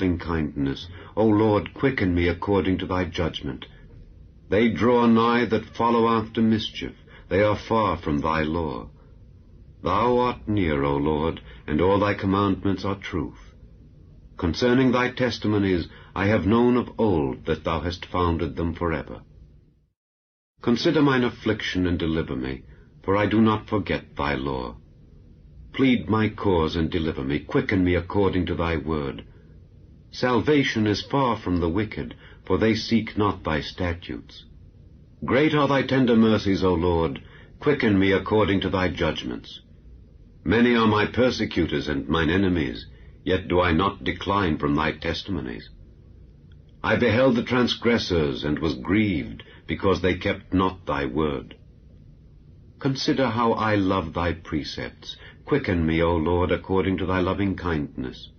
loving kindness. O Lord, quicken me according to thy judgment. They draw nigh that follow after mischief. They are far from thy law. Thou art near, O Lord, and all thy commandments are truth. Concerning thy testimonies I have known of old that thou hast founded them forever. Consider mine affliction and deliver me, for I do not forget thy law. Plead my cause and deliver me, quicken me according to thy word. Salvation is far from the wicked, for they seek not thy statutes. Great are thy tender mercies, O Lord, quicken me according to thy judgments. Many are my persecutors and mine enemies, yet do I not decline from thy testimonies. I beheld the transgressors, and was grieved, because they kept not thy word. Consider how I love thy precepts. Quicken me, O Lord, according to thy loving kindness.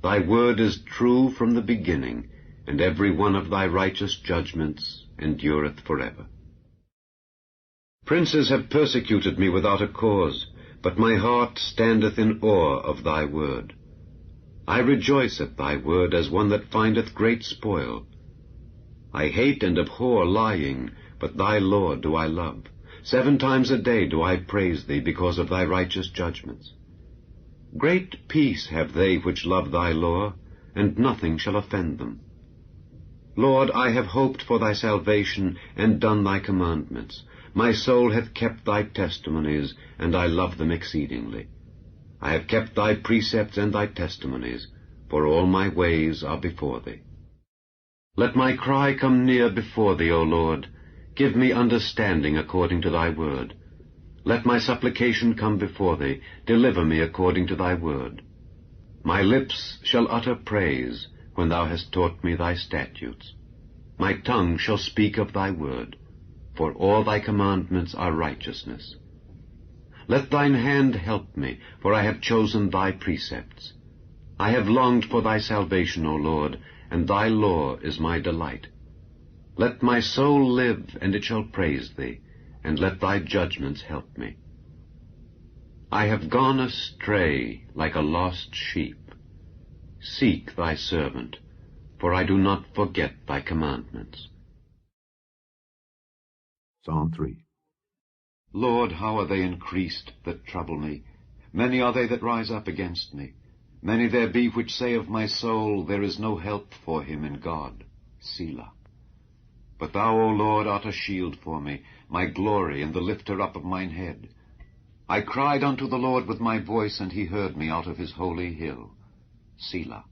Thy word is true from the beginning, and every one of thy righteous judgments endureth forever. Princes have persecuted me without a cause, but my heart standeth in awe of thy word. I rejoice at thy word as one that findeth great spoil. I hate and abhor lying, but thy law do I love. 7 times a day do I praise thee because of thy righteous judgments. Great peace have they which love thy law, and nothing shall offend them. Lord, I have hoped for thy salvation, and done thy commandments. My soul hath kept thy testimonies, and I love them exceedingly. I have kept thy precepts and thy testimonies, for all my ways are before thee. Let my cry come near before thee, O Lord. Give me understanding according to thy word. Let my supplication come before thee. Deliver me according to thy word. My lips shall utter praise when thou hast taught me thy statutes. My tongue shall speak of thy word, for all thy commandments are righteousness. Let thine hand help me, for I have chosen thy precepts. I have longed for thy salvation, O Lord, and thy law is my delight. Let my soul live, and it shall praise thee, and let thy judgments help me. I have gone astray like a lost sheep. Seek thy servant, for I do not forget thy commandments. Psalm 3. Lord, how are they increased that trouble me? Many are they that rise up against me. Many there be which say of my soul, there is no help for him in God. Selah. But thou, O Lord, art a shield for me, my glory, and the lifter up of mine head. I cried unto the Lord with my voice, and he heard me out of his holy hill. Selah.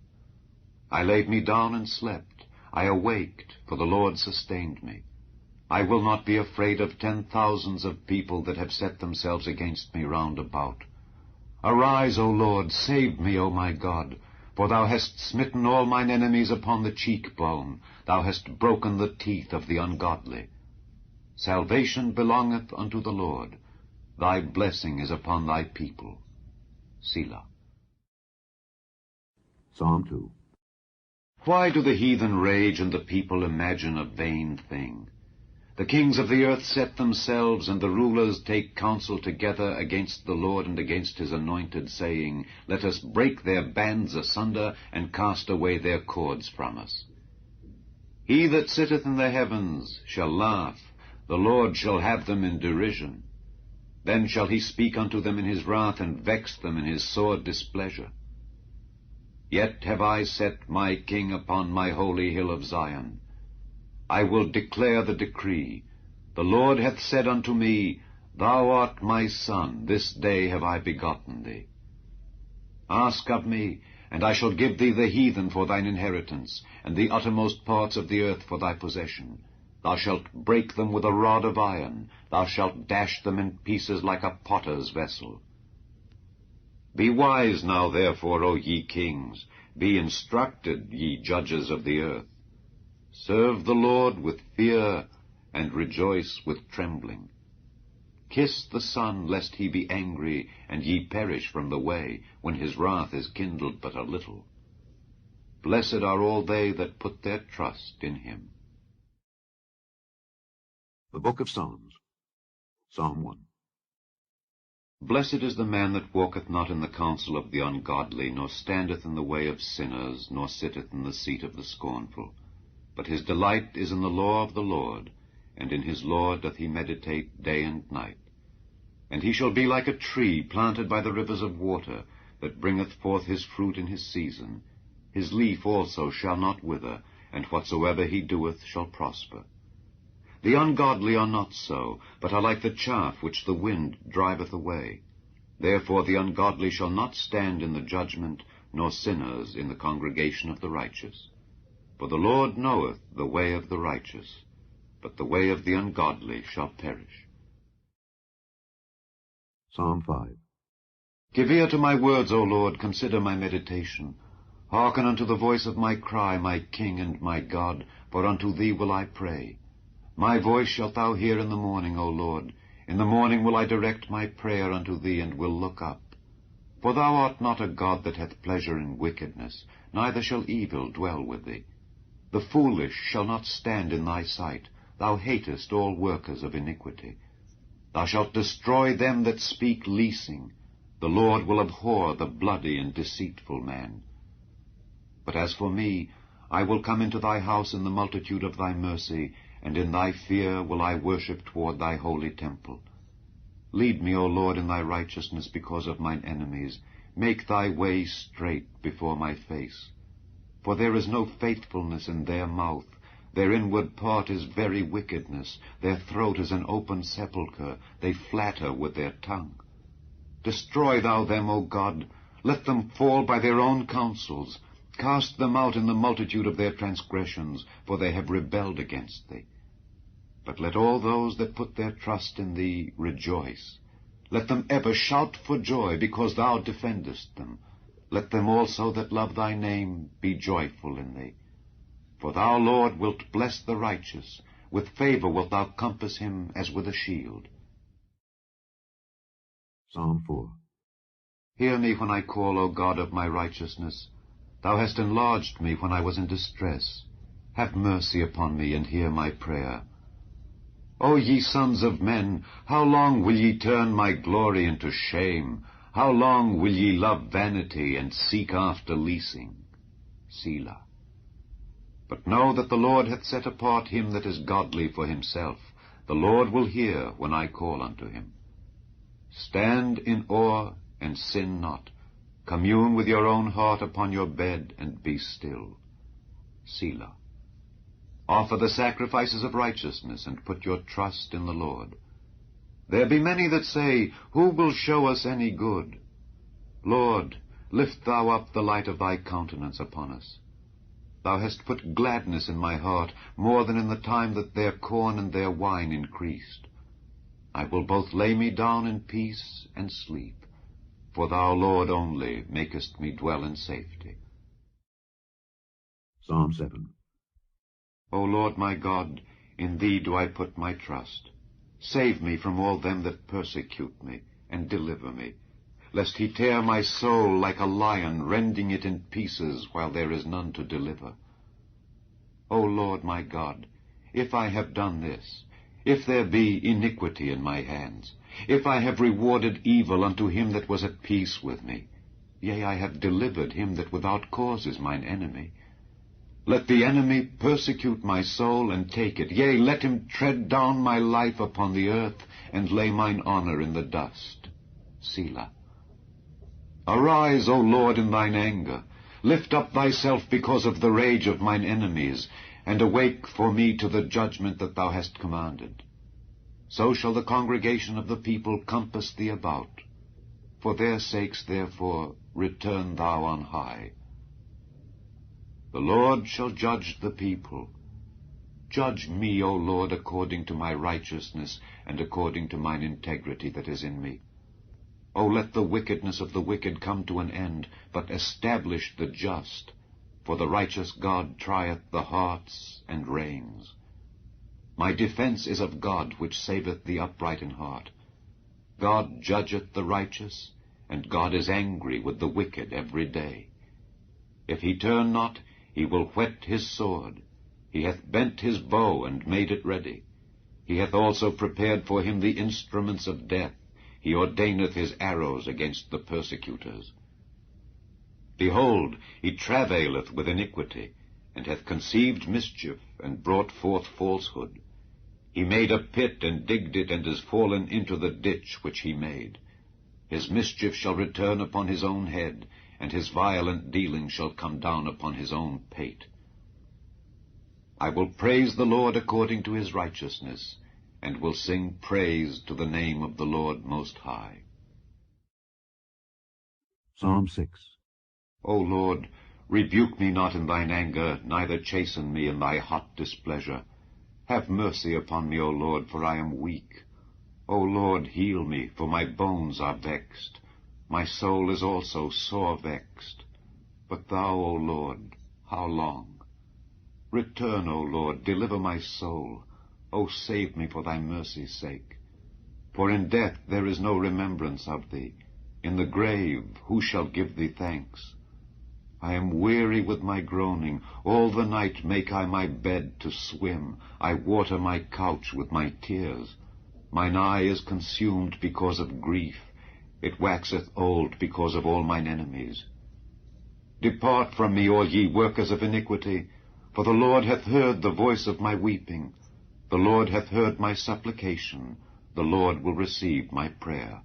I laid me down and slept. I awaked, for the Lord sustained me. I will not be afraid of 10,000s of people that have set themselves against me round about. Arise, O Lord, save me, O my God, for thou hast smitten all mine enemies upon the cheekbone. Thou hast broken the teeth of the ungodly. Salvation belongeth unto the Lord. Thy blessing is upon thy people. Selah. Psalm 2. Why do the heathen rage, and the people imagine a vain thing? The kings of the earth set themselves, and the rulers take counsel together against the Lord and against his anointed, saying, Let us break their bands asunder, and cast away their cords from us. He that sitteth in the heavens shall laugh, the Lord shall have them in derision. Then shall he speak unto them in his wrath, and vex them in his sore displeasure. Yet have I set my king upon my holy hill of Zion. I will declare the decree. The Lord hath said unto me, Thou art my son, this day have I begotten thee. Ask of me, and I shall give thee the heathen for thine inheritance, and the uttermost parts of the earth for thy possession. Thou shalt break them with a rod of iron, thou shalt dash them in pieces like a potter's vessel. Be wise now, therefore, O ye kings, be instructed, ye judges of the earth. Serve the Lord with fear, and rejoice with trembling. Kiss the Son, lest he be angry, and ye perish from the way, when his wrath is kindled but a little. Blessed are all they that put their trust in him. The Book of Psalms. Psalm 1. Blessed is the man that walketh not in the counsel of the ungodly, nor standeth in the way of sinners, nor sitteth in the seat of the scornful. But his delight is in the law of the Lord, and in his law doth he meditate day and night. And he shall be like a tree planted by the rivers of water, that bringeth forth his fruit in his season. His leaf also shall not wither, and whatsoever he doeth shall prosper. The ungodly are not so, but are like the chaff which the wind driveth away. Therefore the ungodly shall not stand in the judgment, nor sinners in the congregation of the righteous. For the Lord knoweth the way of the righteous, but the way of the ungodly shall perish. Psalm 5. Give ear to my words, O Lord, consider my meditation. Hearken unto the voice of my cry, my King and my God, for unto thee will I pray. My voice shalt thou hear in the morning, O Lord. In the morning will I direct my prayer unto thee, and will look up. For thou art not a God that hath pleasure in wickedness, neither shall evil dwell with thee. The foolish shall not stand in thy sight. Thou hatest all workers of iniquity. Thou shalt destroy them that speak leasing. The Lord will abhor the bloody and deceitful man. But as for me, I will come into thy house in the multitude of thy mercy, and in thy fear will I worship toward thy holy temple. Lead me, O Lord, in thy righteousness because of mine enemies. Make thy way straight before my face. For there is no faithfulness in their mouth. Their inward part is very wickedness. Their throat is an open sepulchre. They flatter with their tongue. Destroy thou them, O God. Let them fall by their own counsels. Cast them out in the multitude of their transgressions, for they have rebelled against thee. But let all those that put their trust in thee rejoice. Let them ever shout for joy, because thou defendest them. Let them also that love thy name be joyful in thee. For thou, Lord, wilt bless the righteous. With favor wilt thou compass him as with a shield. Psalm 4. Hear me when I call, O God of my righteousness. Thou hast enlarged me when I was in distress. Have mercy upon me, and hear my prayer. O ye sons of men, how long will ye turn my glory into shame? How long will ye love vanity, and seek after leasing? Selah. But know that the Lord hath set apart him that is godly for himself. The Lord will hear when I call unto him. Stand in awe, and sin not. Commune with your own heart upon your bed, and be still. Selah. Offer the sacrifices of righteousness, and put your trust in the Lord. There be many that say, Who will show us any good? Lord, lift thou up the light of thy countenance upon us. Thou hast put gladness in my heart, more than in the time that their corn and their wine increased. I will both lay me down in peace and sleep. For thou, Lord, only makest me dwell in safety. Psalm 7. O Lord my God, in thee do I put my trust. Save me from all them that persecute me, and deliver me, lest he tear my soul like a lion, rending it in pieces while there is none to deliver. O Lord my God, if I have done this, if there be iniquity in my hands, if I have rewarded evil unto him that was at peace with me, yea, I have delivered him that without cause is mine enemy. Let the enemy persecute my soul, and take it. Yea, let him tread down my life upon the earth, and lay mine honor in the dust. Selah. Arise, O Lord, in thine anger. Lift up thyself because of the rage of mine enemies, and awake for me to the judgment that thou hast commanded. So shall the congregation of the people compass thee about. For their sakes, therefore, return thou on high. The Lord shall judge the people. Judge me, O Lord, according to my righteousness, and according to mine integrity that is in me. O let the wickedness of the wicked come to an end, but establish the just. For the righteous God trieth the hearts and reins. My defense is of God, which saveth the upright in heart. God judgeth the righteous, and God is angry with the wicked every day. If he turn not, he will whet his sword. He hath bent his bow and made it ready. He hath also prepared for him the instruments of death. he ordaineth his arrows against the persecutors. Behold, he travaileth with iniquity, and hath conceived mischief, and brought forth falsehood. He made a pit, and digged it, and is fallen into the ditch which he made. His mischief shall return upon his own head, and his violent dealing shall come down upon his own pate. I will praise the Lord according to his righteousness, and will sing praise to the name of the Lord Most High. Psalm 6. O Lord, rebuke me not in thine anger, neither chasten me in thy hot displeasure. Have mercy upon me, O Lord, for I am weak. O Lord, heal me, for my bones are vexed. My soul is also sore vexed. But thou, O Lord, how long? Return, O Lord, deliver my soul. O save me for thy mercy's sake. For in death there is no remembrance of thee. In the grave who shall give thee thanks? I am weary with my groaning. All the night make I my bed to swim. I water my couch with my tears. Mine eye is consumed because of grief. It waxeth old because of all mine enemies. Depart from me, all ye workers of iniquity, for the Lord hath heard the voice of my weeping. The Lord hath heard my supplication. The Lord will receive my prayer.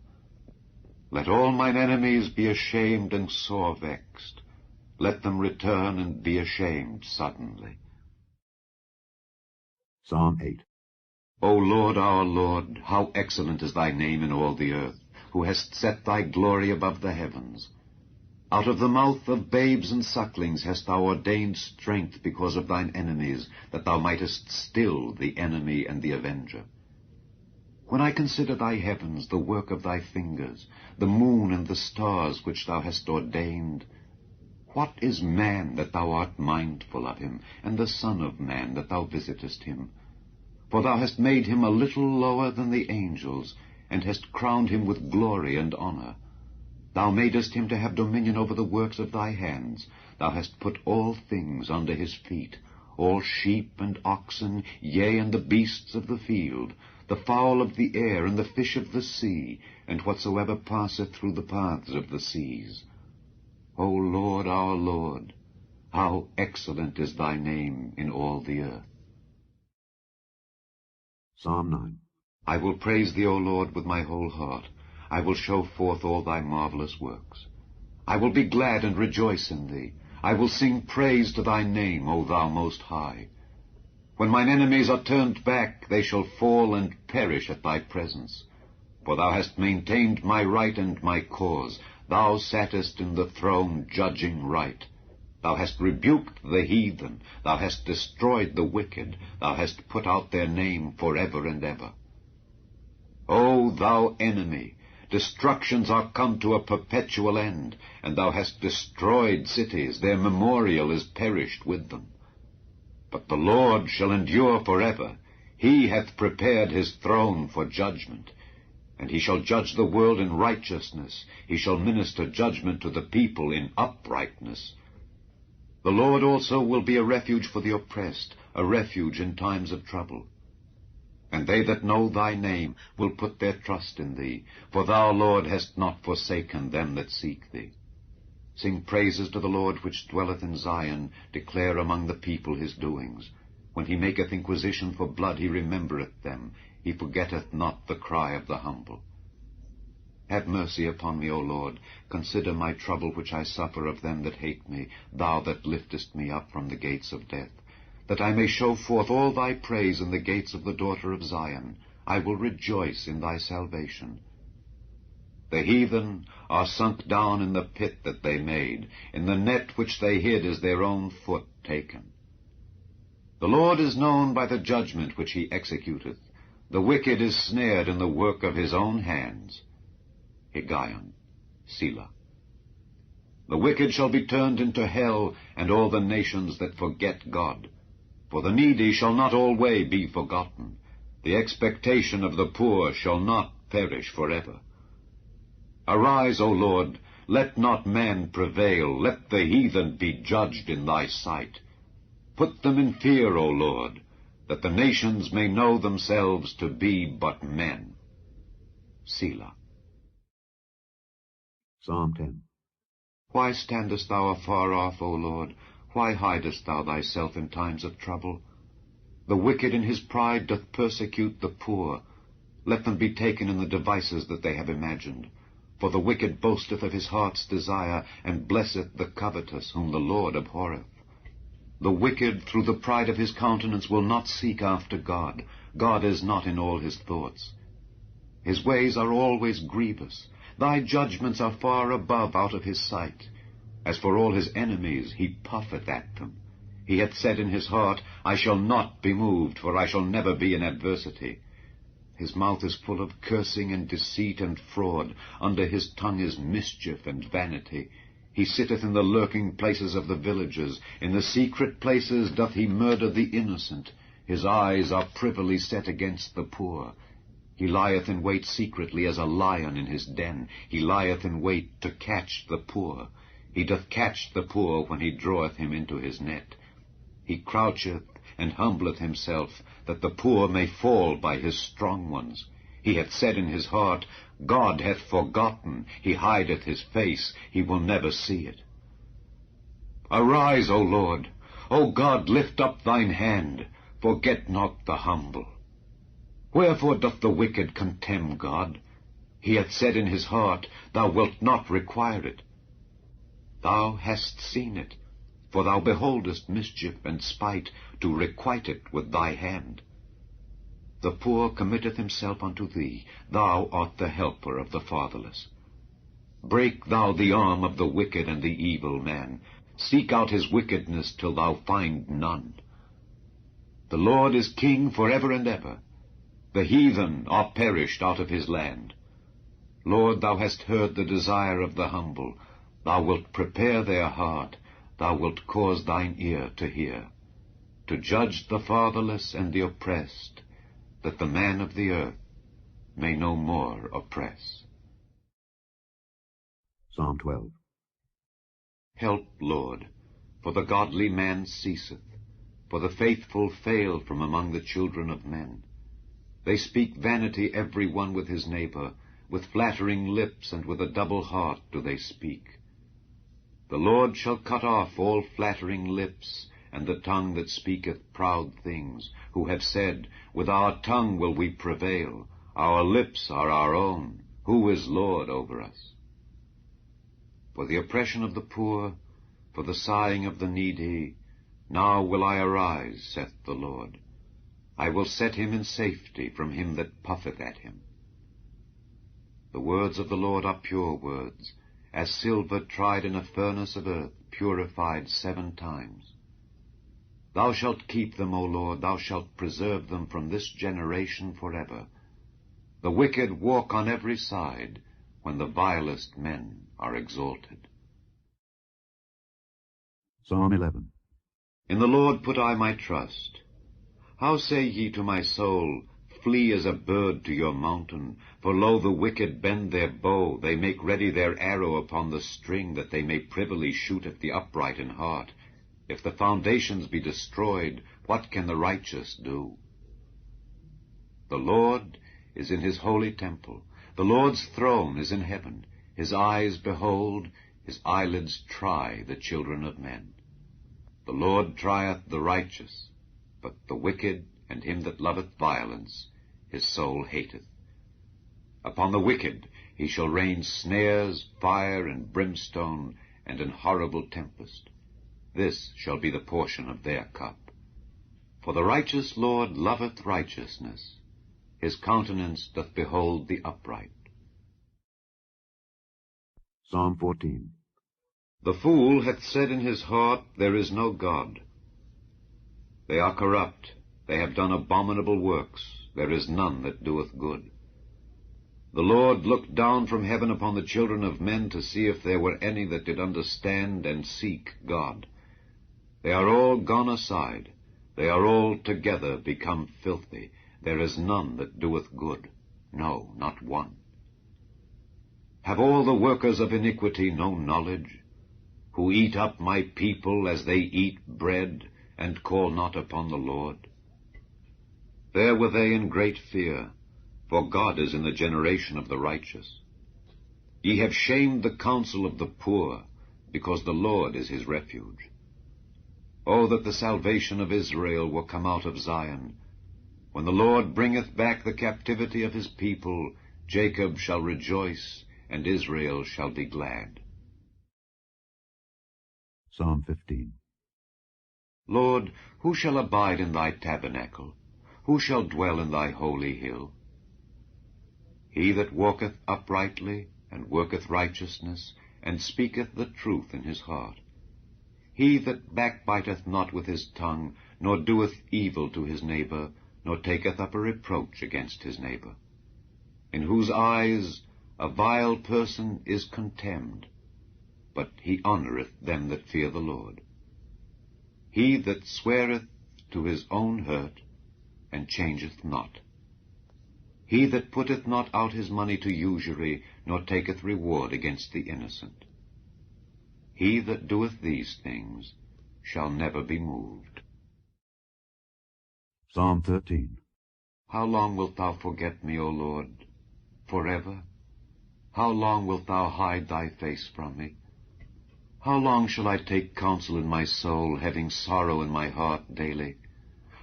Let all mine enemies be ashamed and sore vexed. Let them return and be ashamed suddenly. Psalm 8. O Lord, our Lord, how excellent is thy name in all the earth, who hast set thy glory above the heavens. Out of the mouth of babes and sucklings hast thou ordained strength because of thine enemies, that thou mightest still the enemy and the avenger. When I consider thy heavens, the work of thy fingers, the moon and the stars which thou hast ordained, what is man that thou art mindful of him, and the son of man that thou visitest him? For thou hast made him a little lower than the angels, and hast crowned him with glory and honor. Thou madest him to have dominion over the works of thy hands. Thou hast put all things under his feet, all sheep and oxen, yea, and the beasts of the field, the fowl of the air, and the fish of the sea, and whatsoever passeth through the paths of the seas. O Lord, our Lord, how excellent is thy name in all the earth. Psalm 9. I will praise thee, O Lord, with my whole heart. I will show forth all thy marvelous works. I will be glad and rejoice in thee. I will sing praise to thy name, O thou Most High. When mine enemies are turned back, they shall fall and perish at thy presence. For thou hast maintained my right and my cause. Thou sattest in the throne judging right. Thou hast rebuked the heathen. Thou hast destroyed the wicked. Thou hast put out their name forever and ever. O thou enemy, destructions are come to a perpetual end, and thou hast destroyed cities. Their memorial is perished with them. But the Lord shall endure forever. He hath prepared his throne for judgment. And he shall judge the world in righteousness. He shall minister judgment to the people in uprightness. The Lord also will be a refuge for the oppressed, a refuge in times of trouble. And they that know thy name will put their trust in thee, for thou, Lord, hast not forsaken them that seek thee. Sing praises to the Lord which dwelleth in Zion, declare among the people his doings. When he maketh inquisition for blood, he remembereth them. He forgetteth not the cry of the humble. Have mercy upon me, O Lord. Consider my trouble which I suffer of them that hate me, thou that liftest me up from the gates of death, that I may show forth all thy praise in the gates of the daughter of Zion. I will rejoice in thy salvation. The heathen are sunk down in the pit that they made. In the net which they hid is their own foot taken. The Lord is known by the judgment which he executeth. The wicked is snared in the work of his own hands. Higgaion, Selah. The wicked shall be turned into hell, and all the nations that forget God. For the needy shall not alway be forgotten. The expectation of the poor shall not perish forever. Arise, O Lord, let not man prevail. Let the heathen be judged in thy sight. Put them in fear, O Lord, that the nations may know themselves to be but men. Selah. Psalm 10. Why standest thou afar off, O Lord? Why hidest thou thyself in times of trouble? The wicked in his pride doth persecute the poor. Let them be taken in the devices that they have imagined. For the wicked boasteth of his heart's desire, and blesseth the covetous, whom the Lord abhorreth. The wicked, through the pride of his countenance, will not seek after God. God is not in all his thoughts. His ways are always grievous. Thy judgments are far above out of his sight. As for all his enemies, he puffeth at them. He hath said in his heart, I shall not be moved, for I shall never be in adversity. His mouth is full of cursing and deceit and fraud. Under his tongue is mischief and vanity. He sitteth in the lurking places of the villages. In the secret places doth he murder the innocent. His eyes are privily set against the poor. He lieth in wait secretly as a lion in his den. He lieth in wait to catch the poor. He doth catch the poor when he draweth him into his net. He croucheth and humbleth himself, that the poor may fall by his strong ones. He hath said in his heart, God hath forgotten. He hideth his face. He will never see it. Arise, O Lord. O God, lift up thine hand. Forget not the humble. Wherefore doth the wicked contemn God? He hath said in his heart, Thou wilt not require it. Thou hast seen it, for thou beholdest mischief and spite, to requite it with thy hand. The poor committeth himself unto thee. Thou art the helper of the fatherless. Break thou the arm of the wicked and the evil man. Seek out his wickedness till thou find none. The Lord is king forever and ever. The heathen are perished out of his land. Lord, thou hast heard the desire of the humble. Thou wilt prepare their heart. Thou wilt cause thine ear to hear, to judge the fatherless and the oppressed, that the man of the earth may no more oppress. Psalm 12. Help, Lord, for the godly man ceaseth, for the faithful fail from among the children of men. They speak vanity every one with his neighbor, with flattering lips and with a double heart do they speak. The Lord shall cut off all flattering lips, and the tongue that speaketh proud things, who have said, With our tongue will we prevail, our lips are our own, who is Lord over us? For the oppression of the poor, for the sighing of the needy, now will I arise, saith the Lord. I will set him in safety from him that puffeth at him. The words of the Lord are pure words, as silver tried in a furnace of earth, purified 7 times. Thou shalt keep them, O Lord, thou shalt preserve them from this generation forever. The wicked walk on every side, when the vilest men are exalted. Psalm 11. In the Lord put I my trust. How say ye to my soul, Flee as a bird to your mountain? For lo, the wicked bend their bow, they make ready their arrow upon the string, that they may privily shoot at the upright in heart. If the foundations be destroyed, what can the righteous do? The Lord is in his holy temple. The Lord's throne is in heaven. His eyes behold, his eyelids try the children of men. The Lord trieth the righteous, but the wicked and him that loveth violence his soul hateth. Upon the wicked he shall rain snares, fire, and brimstone, and an horrible tempest. This shall be the portion of their cup. For the righteous Lord loveth righteousness. His countenance doth behold the upright. Psalm 14. The fool hath said in his heart, There is no God. They are corrupt, they have done abominable works, there is none that doeth good. The Lord looked down from heaven upon the children of men to see if there were any that did understand and seek God. They are all gone aside, they are all together become filthy. There is none that doeth good, no, not one. Have all the workers of iniquity no knowledge, who eat up my people as they eat bread, and call not upon the Lord? There were they in great fear, for God is in the generation of the righteous. Ye have shamed the counsel of the poor, because the Lord is his refuge. O that the salvation of Israel were come out of Zion! When the Lord bringeth back the captivity of his people, Jacob shall rejoice, and Israel shall be glad. Psalm 15. Lord, who shall abide in thy tabernacle? Who shall dwell in thy holy hill? He that walketh uprightly, and worketh righteousness, and speaketh the truth in his heart. He that backbiteth not with his tongue, nor doeth evil to his neighbor, nor taketh up a reproach against his neighbor. In whose eyes a vile person is contemned, but he honoureth them that fear the Lord. He that sweareth to his own hurt, and changeth not. He that putteth not out his money to usury, nor taketh reward against the innocent. He that doeth these things shall never be moved. Psalm 13. How long wilt thou forget me, O Lord? Forever? How long wilt thou hide thy face from me? How long shall I take counsel in my soul, having sorrow in my heart daily?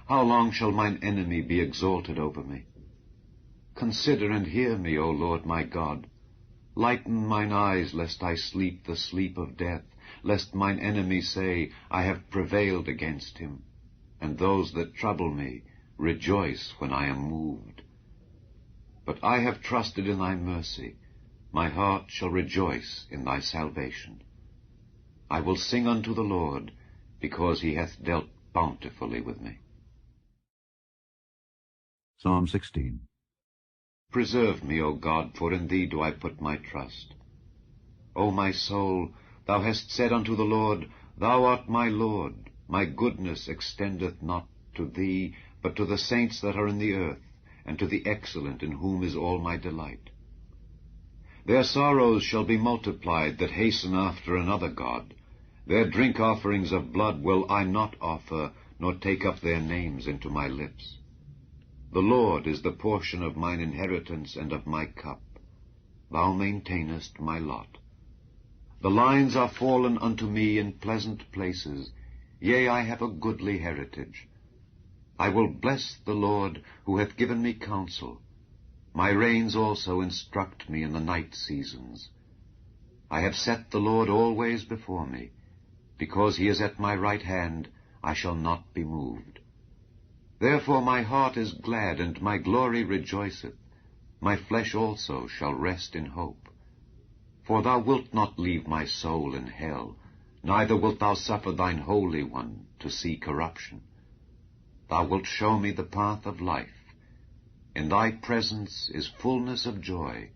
How long shall mine enemy be exalted over me? Consider and hear me, O Lord my God. Lighten mine eyes, lest I sleep the sleep of death, lest mine enemy say, I have prevailed against him. And those that trouble me rejoice when I am moved. But I have trusted in thy mercy. My heart shall rejoice in thy salvation. I will sing unto the Lord, because he hath dealt bountifully with me. Psalm 16. Preserve me, O God, for in thee do I put my trust. O my soul, thou hast said unto the Lord, Thou art my Lord. My goodness extendeth not to thee, but to the saints that are in the earth, and to the excellent, in whom is all my delight. Their sorrows shall be multiplied that hasten after another god. Their drink offerings of blood will I not offer, nor take up their names into my lips. The Lord is the portion of mine inheritance and of my cup. Thou maintainest my lot. The lines are fallen unto me in pleasant places. Yea, I have a goodly heritage. I will bless the Lord, who hath given me counsel. My reins also instruct me in the night seasons. I have set the Lord always before me. Because he is at my right hand, I shall not be moved. Therefore my heart is glad, and my glory rejoiceth. My flesh also shall rest in hope. For thou wilt not leave my soul in hell, neither wilt thou suffer thine Holy One to see corruption. Thou wilt show me the path of life. In thy presence is fullness of joy.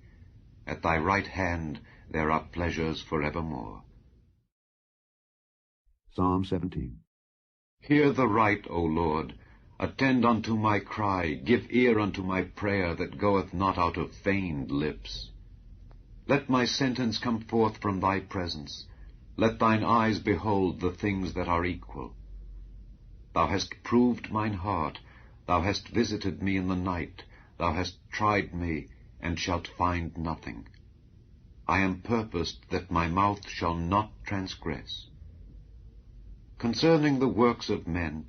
At thy right hand there are pleasures forevermore. Psalm 17. Hear the right, O Lord. Attend unto my cry. Give ear unto my prayer that goeth not out of feigned lips. Let my sentence come forth from thy presence. Let thine eyes behold the things that are equal. Thou hast proved mine heart. Thou hast visited me in the night. Thou hast tried me, and shalt find nothing. I am purposed that my mouth shall not transgress. Concerning the works of men,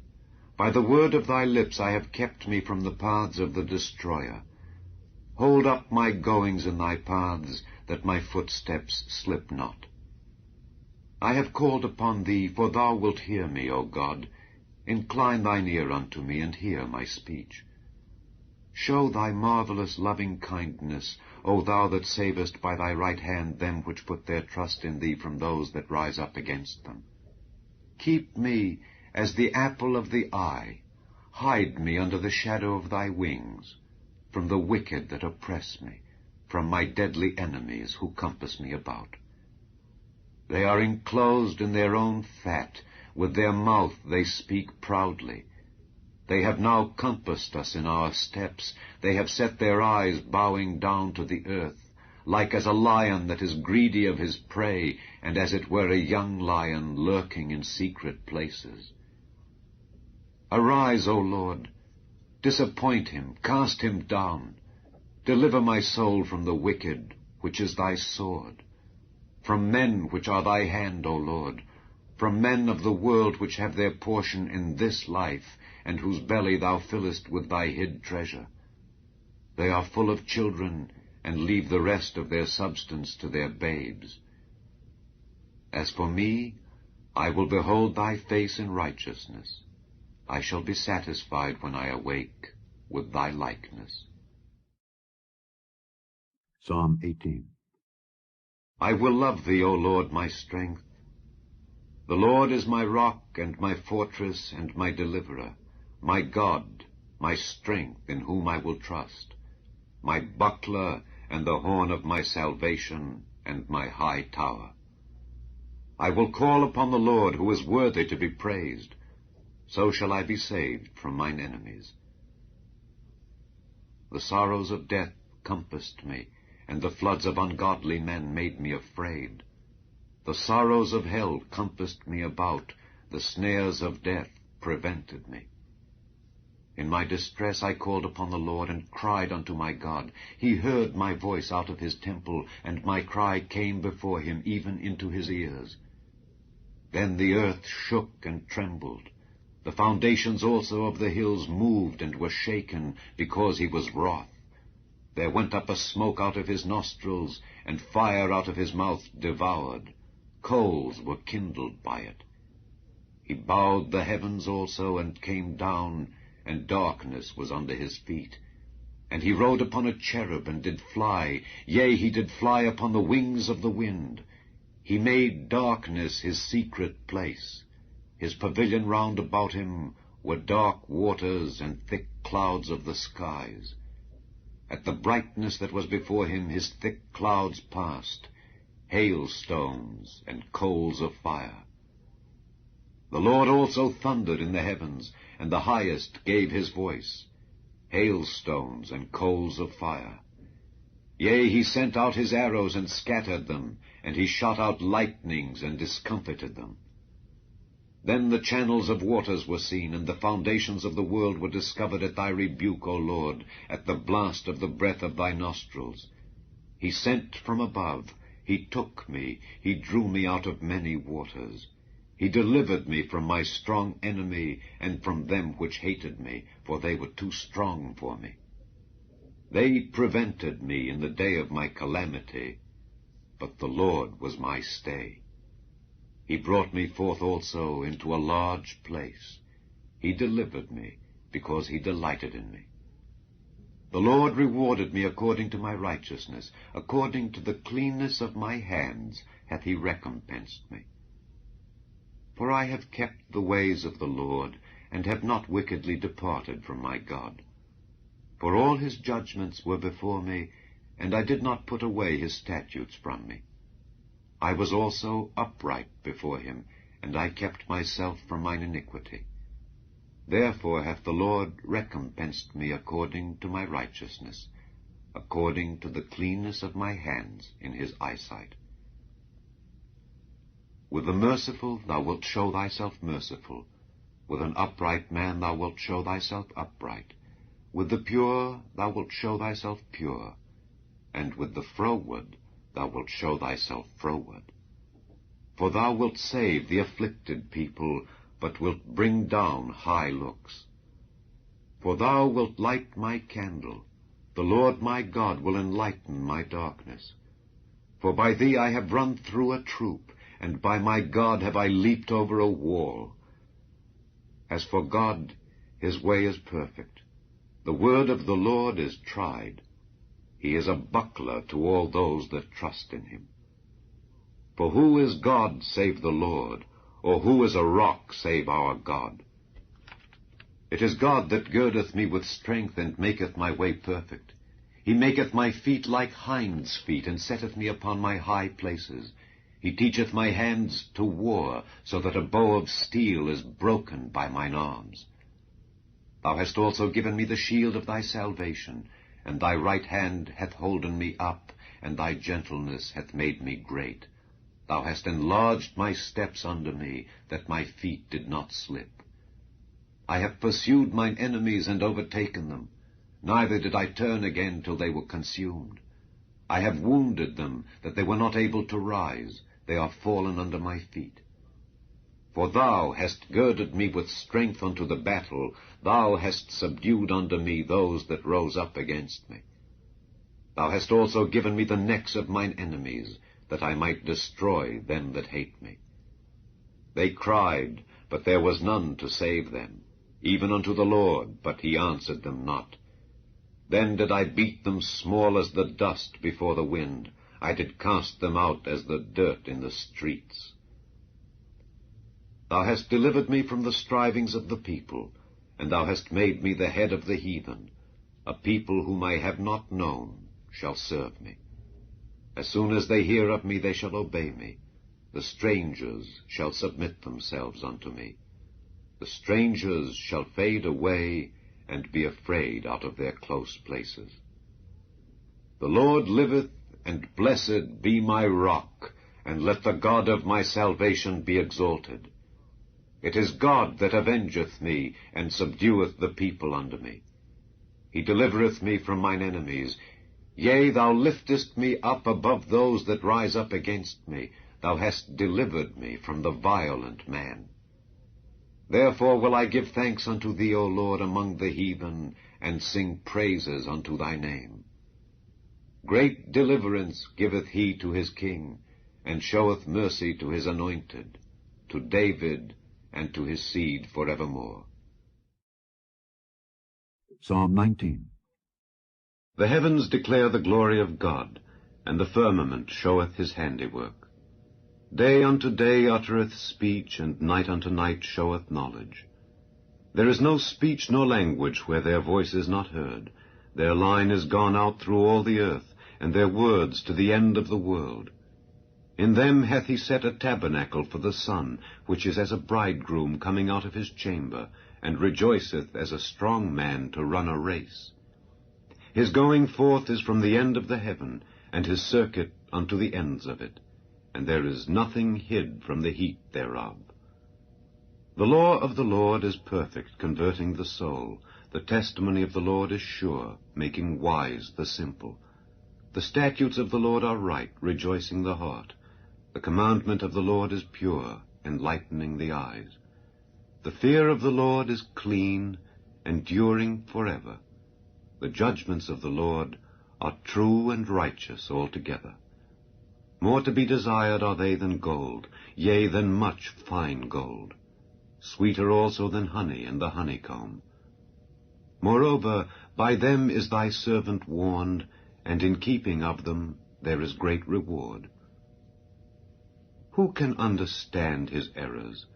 by the word of thy lips I have kept me from the paths of the destroyer. Hold up my goings in thy paths, that my footsteps slip not. I have called upon thee, for thou wilt hear me, O God. Incline thine ear unto me, and hear my speech. Show thy marvelous loving kindness, O thou that savest by thy right hand them which put their trust in thee from those that rise up against them. Keep me as the apple of the eye. Hide me under the shadow of thy wings, from the wicked that oppress me, from my deadly enemies who compass me about. They are enclosed in their own fat. With their mouth they speak proudly. They have now compassed us in our steps. They have set their eyes bowing down to the earth, like as a lion that is greedy of his prey, and as it were a young lion lurking in secret places. Arise, O Lord, disappoint him, cast him down. Deliver my soul from the wicked, which is thy sword, from men which are thy hand, O Lord, from men of the world which have their portion in this life, and whose belly thou fillest with thy hid treasure. They are full of children, and leave the rest of their substance to their babes. As for me, I will behold thy face in righteousness. I shall be satisfied when I awake with thy likeness. Psalm 18. I will love thee, O Lord, my strength. The Lord is my rock and my fortress and my deliverer, my God, my strength, in whom I will trust, my buckler and the horn of my salvation and my high tower. I will call upon the Lord, who is worthy to be praised. So shall I be saved from mine enemies. The sorrows of death compassed me, and the floods of ungodly men made me afraid. The sorrows of hell compassed me about, the snares of death prevented me. In my distress I called upon the Lord, and cried unto my God. He heard my voice out of his temple, and my cry came before him, even into his ears. Then the earth shook and trembled. The foundations also of the hills moved and were shaken, because he was wroth. There went up a smoke out of his nostrils, and fire out of his mouth devoured. Coals were kindled by it. He bowed the heavens also, and came down, and darkness was under his feet. And he rode upon a cherub, and did fly, yea, he did fly upon the wings of the wind. He made darkness his secret place. His pavilion round about him were dark waters and thick clouds of the skies. At the brightness that was before him his thick clouds passed, hailstones and coals of fire. The Lord also thundered in the heavens, and the highest gave his voice, hailstones and coals of fire. Yea, he sent out his arrows and scattered them, and he shot out lightnings and discomfited them. Then the channels of waters were seen, and the foundations of the world were discovered at thy rebuke, O Lord, at the blast of the breath of thy nostrils. He sent from above, he took me, he drew me out of many waters. He delivered me from my strong enemy, and from them which hated me, for they were too strong for me. They prevented me in the day of my calamity, but the Lord was my stay. He brought me forth also into a large place. He delivered me, because he delighted in me. The Lord rewarded me according to my righteousness, according to the cleanness of my hands hath he recompensed me. For I have kept the ways of the Lord, and have not wickedly departed from my God. For all his judgments were before me, and I did not put away his statutes from me. I was also upright before him, and I kept myself from mine iniquity. Therefore hath the Lord recompensed me according to my righteousness, according to the cleanness of my hands in his eyesight. With the merciful thou wilt show thyself merciful, with an upright man thou wilt show thyself upright, with the pure thou wilt show thyself pure, and with the froward thou wilt show thyself froward. For thou wilt save the afflicted people, but wilt bring down high looks. For thou wilt light my candle, the Lord my God will enlighten my darkness. For by thee I have run through a troop, and by my God have I leaped over a wall. As for God, his way is perfect. The word of the Lord is tried. He is a buckler to all those that trust in him. For who is God save the Lord, or who is a rock save our God? It is God that girdeth me with strength, and maketh my way perfect. He maketh my feet like hinds' feet, and setteth me upon my high places. He teacheth my hands to war, so that a bow of steel is broken by mine arms. Thou hast also given me the shield of thy salvation, and thy right hand hath holden me up, and thy gentleness hath made me great. Thou hast enlarged my steps under me, that my feet did not slip. I have pursued mine enemies and overtaken them, neither did I turn again till they were consumed. I have wounded them, that they were not able to rise. They are fallen under my feet. For thou hast girded me with strength unto the battle. Thou hast subdued unto me those that rose up against me. Thou hast also given me the necks of mine enemies, that I might destroy them that hate me. They cried, but there was none to save them, even unto the Lord, but he answered them not. Then did I beat them small as the dust before the wind. I did cast them out as the dirt in the streets. Thou hast delivered me from the strivings of the people, and thou hast made me the head of the heathen. A people whom I have not known shall serve me. As soon as they hear of me, they shall obey me. The strangers shall submit themselves unto me. The strangers shall fade away, and be afraid out of their close places. The Lord liveth, and blessed be my rock, and let the God of my salvation be exalted. It is God that avengeth me, and subdueth the people unto me. He delivereth me from mine enemies. Yea, thou liftest me up above those that rise up against me. Thou hast delivered me from the violent man. Therefore will I give thanks unto thee, O Lord, among the heathen, and sing praises unto thy name. Great deliverance giveth he to his king, and showeth mercy to his anointed, to David, and to his seed forevermore. Psalm 19. The heavens declare the glory of God, and the firmament showeth his handiwork. Day unto day uttereth speech, and night unto night showeth knowledge. There is no speech nor language where their voice is not heard. Their line is gone out through all the earth, and their words to the end of the world. In them hath he set a tabernacle for the sun, which is as a bridegroom coming out of his chamber, and rejoiceth as a strong man to run a race. His going forth is from the end of the heaven, and his circuit unto the ends of it, and there is nothing hid from the heat thereof. The law of the Lord is perfect, converting the soul. The testimony of the Lord is sure, making wise the simple. The statutes of the Lord are right, rejoicing the heart. The commandment of the Lord is pure, enlightening the eyes. The fear of the Lord is clean, enduring forever. The judgments of the Lord are true and righteous altogether. More to be desired are they than gold, yea, than much fine gold. Sweeter also than honey and the honeycomb. Moreover, by them is thy servant warned, and in keeping of them there is great reward. Who can understand his errors?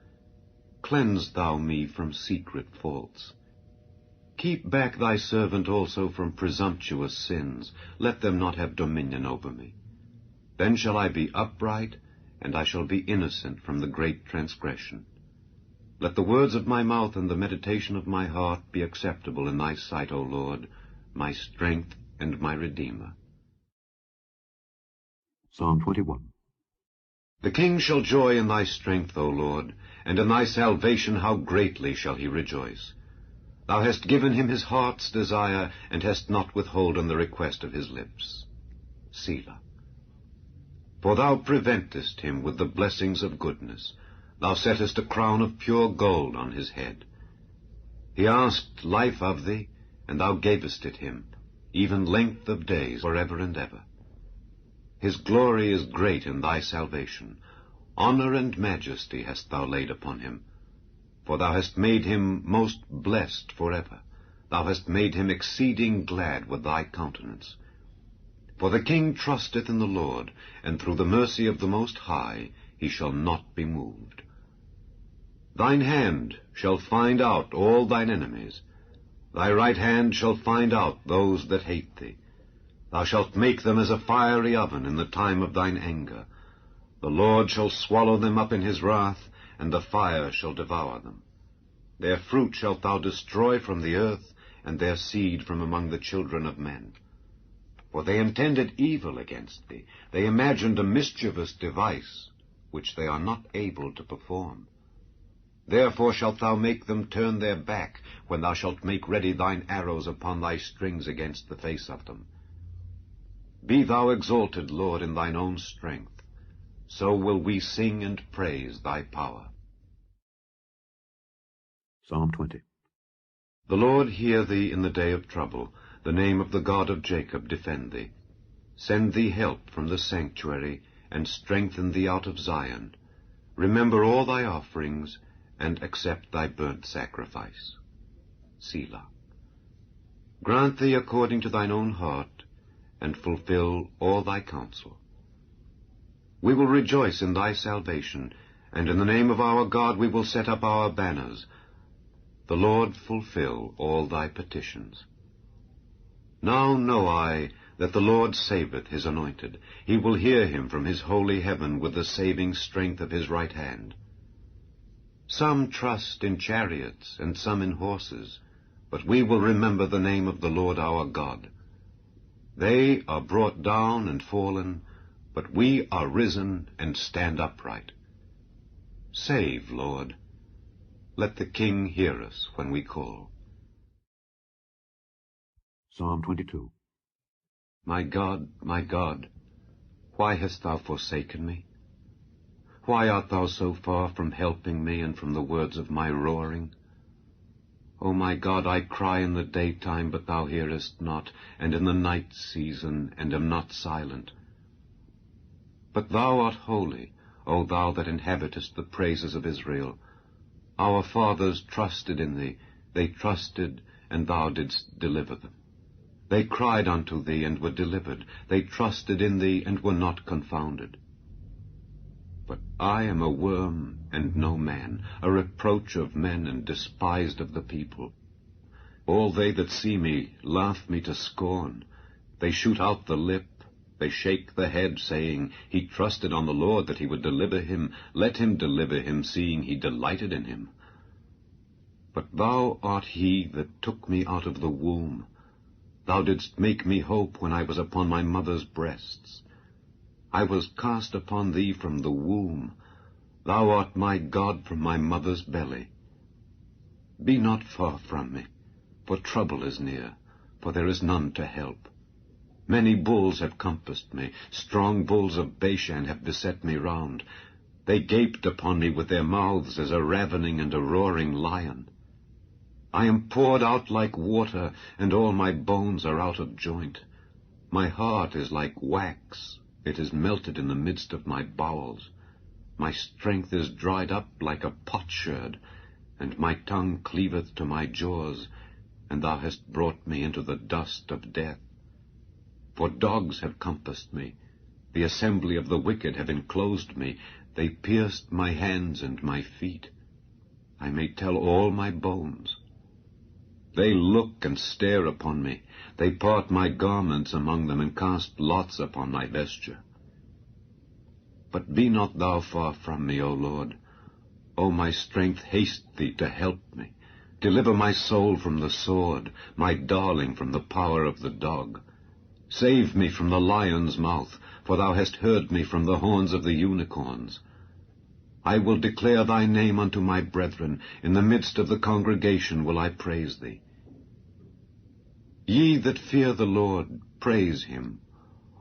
Cleanse thou me from secret faults. Keep back thy servant also from presumptuous sins. Let them not have dominion over me. Then shall I be upright, and I shall be innocent from the great transgression. Let the words of my mouth and the meditation of my heart be acceptable in thy sight, O Lord, my strength and my Redeemer. Psalm 21. The king shall joy in thy strength, O Lord, and in thy salvation how greatly shall he rejoice. Thou hast given him his heart's desire, and hast not withholden the request of his lips. Selah. For thou preventest him with the blessings of goodness. Thou settest a crown of pure gold on his head. He asked life of thee, and thou gavest it him, even length of days forever and ever. His glory is great in thy salvation. Honor and majesty hast thou laid upon him. For thou hast made him most blessed forever. Thou hast made him exceeding glad with thy countenance. For the king trusteth in the Lord, and through the mercy of the Most High he shall not be moved. Thine hand shall find out all thine enemies. Thy right hand shall find out those that hate thee. Thou shalt make them as a fiery oven in the time of thine anger. The Lord shall swallow them up in his wrath, and the fire shall devour them. Their fruit shalt thou destroy from the earth, and their seed from among the children of men. For they intended evil against thee. They imagined a mischievous device, which they are not able to perform. Therefore shalt thou make them turn their back, when thou shalt make ready thine arrows upon thy strings against the face of them. Be thou exalted, Lord, in thine own strength. So will we sing and praise thy power. Psalm 20. The Lord hear thee in the day of trouble. The name of the God of Jacob defend thee. Send thee help from the sanctuary, and strengthen thee out of Zion. Remember all thy offerings, and accept thy burnt sacrifice. Selah. Grant thee according to thine own heart, and fulfill all thy counsel. We will rejoice in thy salvation, and in the name of our God we will set up our banners. The Lord fulfill all thy petitions. Now know I that the Lord saveth his anointed. He will hear him from his holy heaven with the saving strength of his right hand. Some trust in chariots, and some in horses, but we will remember the name of the Lord our God. They are brought down and fallen, but we are risen and stand upright. Save, Lord. Let the King hear us when we call. Psalm 22. My God, why hast thou forsaken me? Why art thou so far from helping me and from the words of my roaring? O my God, I cry in the daytime, but thou hearest not, and in the night season, and am not silent. But thou art holy, O thou that inhabitest the praises of Israel. Our fathers trusted in thee, they trusted, and thou didst deliver them. They cried unto thee, and were delivered. They trusted in thee, and were not confounded. But I am a worm, and no man, a reproach of men, and despised of the people. All they that see me laugh me to scorn. They shoot out the lip, they shake the head, saying, He trusted on the Lord that he would deliver him. Let him deliver him, seeing he delighted in him. But thou art he that took me out of the womb. Thou didst make me hope when I was upon my mother's breasts. I was cast upon thee from the womb. Thou art my God from my mother's belly. Be not far from me, for trouble is near, for there is none to help. Many bulls have compassed me, strong bulls of Bashan have beset me round. They gaped upon me with their mouths as a ravening and a roaring lion. I am poured out like water, and all my bones are out of joint. My heart is like wax, it is melted in the midst of my bowels. My strength is dried up like a potsherd, and my tongue cleaveth to my jaws, and thou hast brought me into the dust of death. For dogs have compassed me, the assembly of the wicked have enclosed me, they pierced my hands and my feet. I may tell all my bones. They look and stare upon me. They part my garments among them, and cast lots upon my vesture. But be not thou far from me, O Lord. O my strength, haste thee to help me. Deliver my soul from the sword, my darling from the power of the dog. Save me from the lion's mouth, for thou hast heard me from the horns of the unicorns. I will declare thy name unto my brethren. In the midst of the congregation will I praise thee. Ye that fear the Lord, praise him.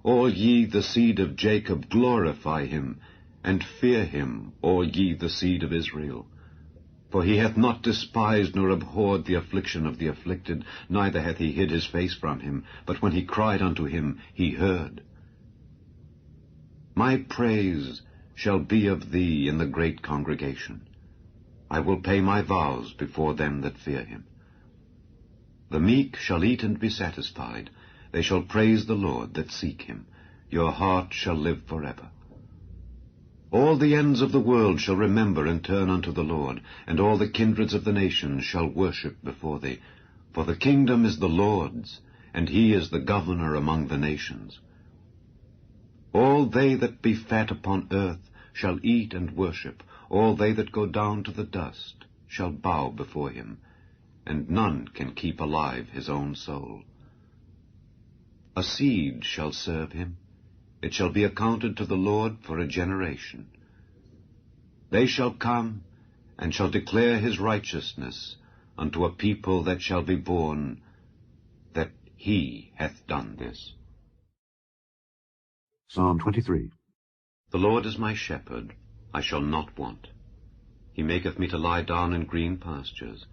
All ye the seed of Jacob, glorify him, and fear him, all ye the seed of Israel. For he hath not despised nor abhorred the affliction of the afflicted, neither hath he hid his face from him, but when he cried unto him, he heard. My praise shall be of thee in the great congregation. I will pay my vows before them that fear him. The meek shall eat and be satisfied. They shall praise the Lord that seek him. Your heart shall live forever. All the ends of the world shall remember and turn unto the Lord, and all the kindreds of the nations shall worship before thee. For the kingdom is the Lord's, and he is the governor among the nations. All they that be fat upon earth shall eat and worship. All they that go down to the dust shall bow before him, and none can keep alive his own soul. A seed shall serve him. It shall be accounted to the Lord for a generation. They shall come and shall declare his righteousness unto a people that shall be born, that he hath done this. Psalm 23. The Lord is my shepherd, I shall not want. He maketh me to lie down in green pastures.